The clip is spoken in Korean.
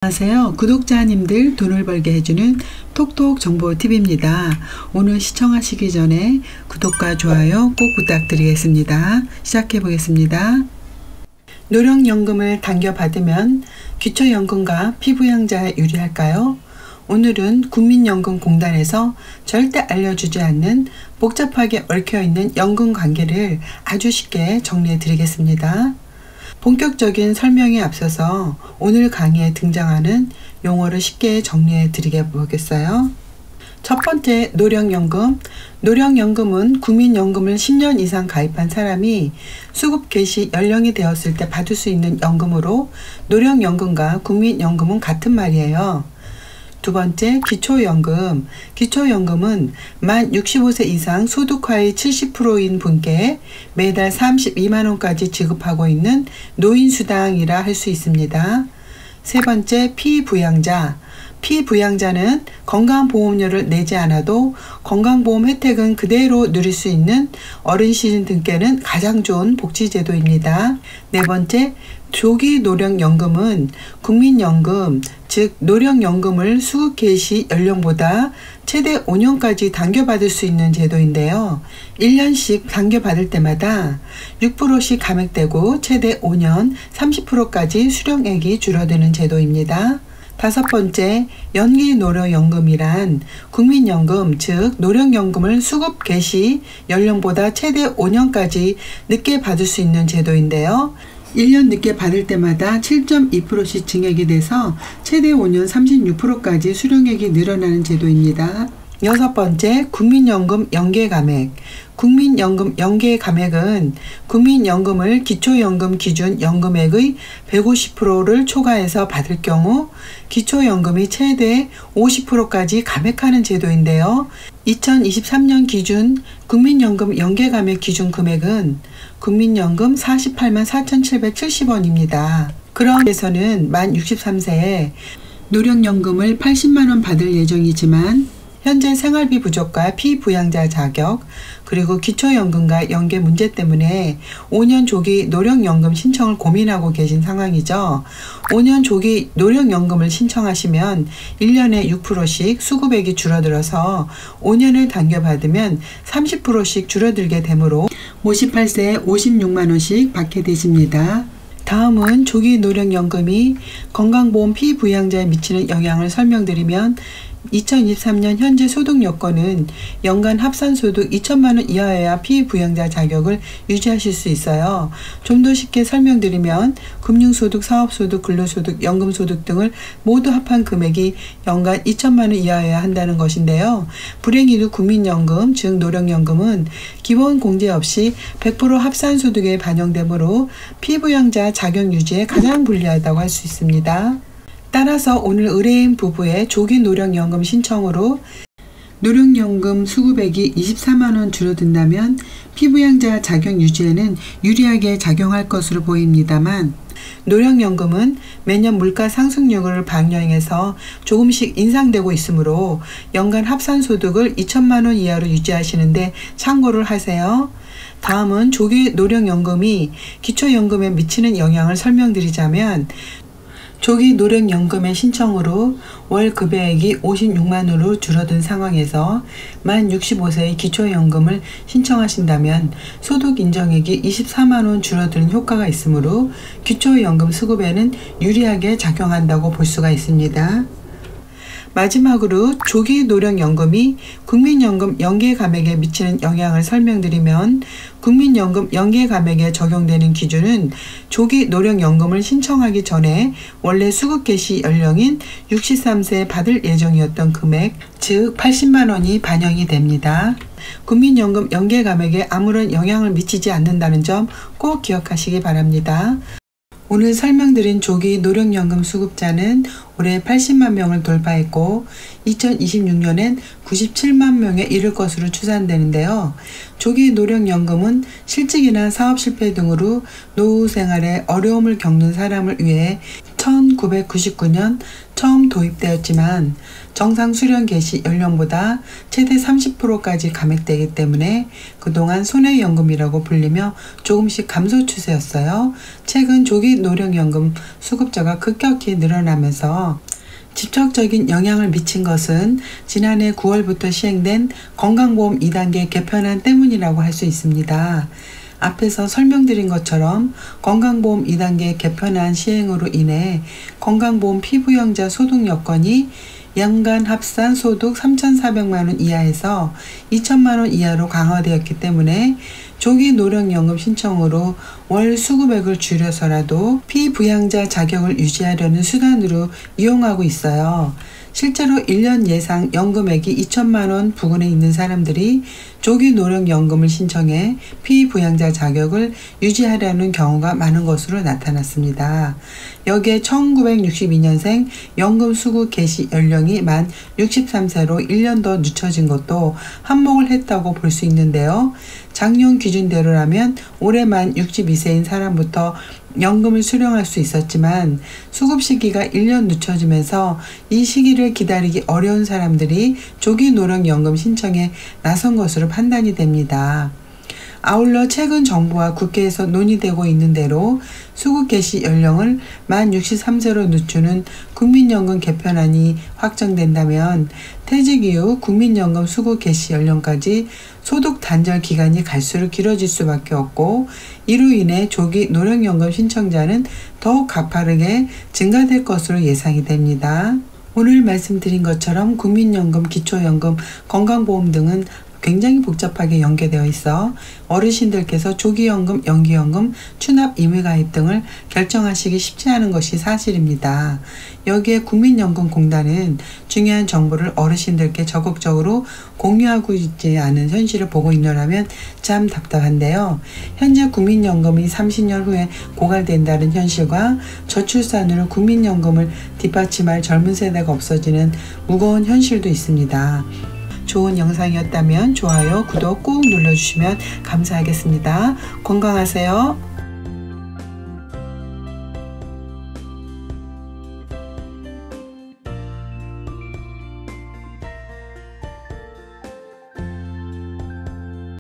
안녕하세요. 구독자님들 돈을 벌게 해주는 톡톡 정보TV입니다. 오늘 시청하시기 전에 구독과 좋아요 꼭 부탁드리겠습니다. 시작해 보겠습니다. 노령연금을 당겨받으면 기초연금과 피부양자에 유리할까요? 오늘은 국민연금공단에서 절대 알려주지 않는 복잡하게 얽혀있는 연금 관계를 아주 쉽게 정리해 드리겠습니다. 본격적인 설명에 앞서서 오늘 강의에 등장하는 용어를 쉽게 정리해 드리게 보겠어요. 첫 번째, 노령연금. 노령연금은 국민연금을 10년 이상 가입한 사람이 수급 개시 연령이 되었을 때 받을 수 있는 연금으로 노령연금과 국민연금은 같은 말이에요. 두 번째, 기초연금. 기초연금은 만 65세 이상 소득하위 70%인 분께 매달 32만원까지 지급하고 있는 노인수당이라 할 수 있습니다. 세 번째, 피부양자. 피부양자는 건강보험료를 내지 않아도 건강보험 혜택은 그대로 누릴 수 있는 어르신 등께는 가장 좋은 복지제도입니다. 네 번째, 조기노령연금은 국민연금, 즉 노령연금을 수급 개시 연령보다 최대 5년까지 당겨받을 수 있는 제도인데요. 1년씩 당겨받을 때마다 6%씩 감액되고 최대 5년 30%까지 수령액이 줄어드는 제도입니다. 다섯 번째, 연기노령연금이란 국민연금, 즉 노령연금을 수급 개시 연령보다 최대 5년까지 늦게 받을 수 있는 제도인데요. 1년 늦게 받을 때마다 7.2%씩 증액이 돼서 최대 5년 36%까지 수령액이 늘어나는 제도입니다. 여섯 번째, 국민연금 연계감액. 국민연금 연계감액은 국민연금을 기초연금 기준 연금액의 150%를 초과해서 받을 경우 기초연금이 최대 50%까지 감액하는 제도인데요. 2023년 기준 국민연금 연계감액 기준 금액은 국민연금 48만 4,770원입니다. 그런 데서는 만 63세에 노령연금을 80만원 받을 예정이지만 현재 생활비 부족과 피부양자 자격, 그리고 기초연금과 연계 문제 때문에 5년 조기 노령연금 신청을 고민하고 계신 상황이죠. 5년 조기 노령연금을 신청하시면 1년에 6%씩 수급액이 줄어들어서 5년을 당겨받으면 30%씩 줄어들게 되므로 58세에 56만원씩 받게 되십니다. 다음은 조기 노령연금이 건강보험 피부양자에 미치는 영향을 설명드리면 2023년 현재 소득 요건은 연간 합산소득 2천만원 이하여야 피부양자 자격을 유지하실 수 있어요. 좀 더 쉽게 설명드리면 금융소득, 사업소득, 근로소득, 연금소득 등을 모두 합한 금액이 연간 2천만원 이하여야 한다는 것인데요. 불행히도 국민연금, 즉 노령연금은 기본 공제 없이 100% 합산소득에 반영되므로 피부양자 자격 유지에 가장 불리하다고 할 수 있습니다. 따라서 오늘 의뢰인 부부의 조기 노령연금 신청으로 노령연금 수급액이 24만원 줄어든다면 피부양자 자격 유지에는 유리하게 작용할 것으로 보입니다만 노령연금은 매년 물가 상승률을 반영해서 조금씩 인상되고 있으므로 연간 합산소득을 2천만원 이하로 유지하시는데 참고를 하세요. 다음은 조기 노령연금이 기초연금에 미치는 영향을 설명드리자면 조기 노령연금의 신청으로 월 급여액이 56만원으로 줄어든 상황에서 만 65세의 기초연금을 신청하신다면 소득 인정액이 24만원 줄어드는 효과가 있으므로 기초연금 수급에는 유리하게 작용한다고 볼 수가 있습니다. 마지막으로 조기 노령연금이 국민연금 연계감액에 미치는 영향을 설명드리면 국민연금 연계감액에 적용되는 기준은 조기 노령연금을 신청하기 전에 원래 수급 개시 연령인 63세에 받을 예정이었던 금액, 즉 80만원이 반영이 됩니다. 국민연금 연계감액에 아무런 영향을 미치지 않는다는 점 꼭 기억하시기 바랍니다. 오늘 설명드린 조기 노령연금 수급자는 올해 80만 명을 돌파했고 2026년엔 97만 명에 이를 것으로 추산되는데요. 조기 노령연금은 실직이나 사업 실패 등으로 노후 생활에 어려움을 겪는 사람을 위해 1999년 처음 도입되었지만 정상 수령 개시 연령보다 최대 30%까지 감액되기 때문에 그동안 손해연금이라고 불리며 조금씩 감소 추세였어요. 최근 조기 노령연금 수급자가 급격히 늘어나면서 직접적인 영향을 미친 것은 지난해 9월부터 시행된 건강보험 2단계 개편안 때문이라고 할 수 있습니다. 앞에서 설명드린 것처럼 건강보험 2단계 개편안 시행으로 인해 건강보험 피부양자 소득 여건이 연간 합산 소득 3,400만 원 이하에서 2천만 원 이하로 강화되었기 때문에 조기 노령연금 신청으로 월 수급액을 줄여서라도 피부양자 자격을 유지하려는 수단으로 이용하고 있어요. 실제로 1년 예상 연금액이 2천만 원 부근에 있는 사람들이 조기 노령연금을 신청해 피부양자 자격을 유지하려는 경우가 많은 것으로 나타났습니다. 여기에 1962년생 연금 수급 개시 연령이 만 63세로 1년 더 늦춰진 것도 한몫을 했다고 볼 수 있는데요. 작년 기준대로라면 올해 만 62세인 사람부터 연금을 수령할 수 있었지만 수급 시기가 1년 늦춰지면서 이 시기를 기다리기 어려운 사람들이 조기 노령연금 신청에 나선 것으로 판단이 됩니다. 아울러 최근 정부와 국회에서 논의되고 있는 대로 수급 개시 연령을 만 63세로 늦추는 국민연금 개편안이 확정된다면 퇴직 이후 국민연금 수급 개시 연령까지 소득 단절 기간이 갈수록 길어질 수밖에 없고 이로 인해 조기 노령연금 신청자는 더욱 가파르게 증가될 것으로 예상이 됩니다. 오늘 말씀드린 것처럼 국민연금, 기초연금, 건강보험 등은 굉장히 복잡하게 연계되어 있어 어르신들께서 조기연금, 연기연금, 추납 임의가입 등을 결정하시기 쉽지 않은 것이 사실입니다. 여기에 국민연금공단은 중요한 정보를 어르신들께 적극적으로 공유하고 있지 않은 현실을 보고 있노라면 참 답답한데요. 현재 국민연금이 30년 후에 고갈된다는 현실과 저출산으로 국민연금을 뒷받침할 젊은 세대가 없어지는 무거운 현실도 있습니다. 좋은 영상이었다면 좋아요, 구독 꾹 눌러주시면 감사하겠습니다. 건강하세요.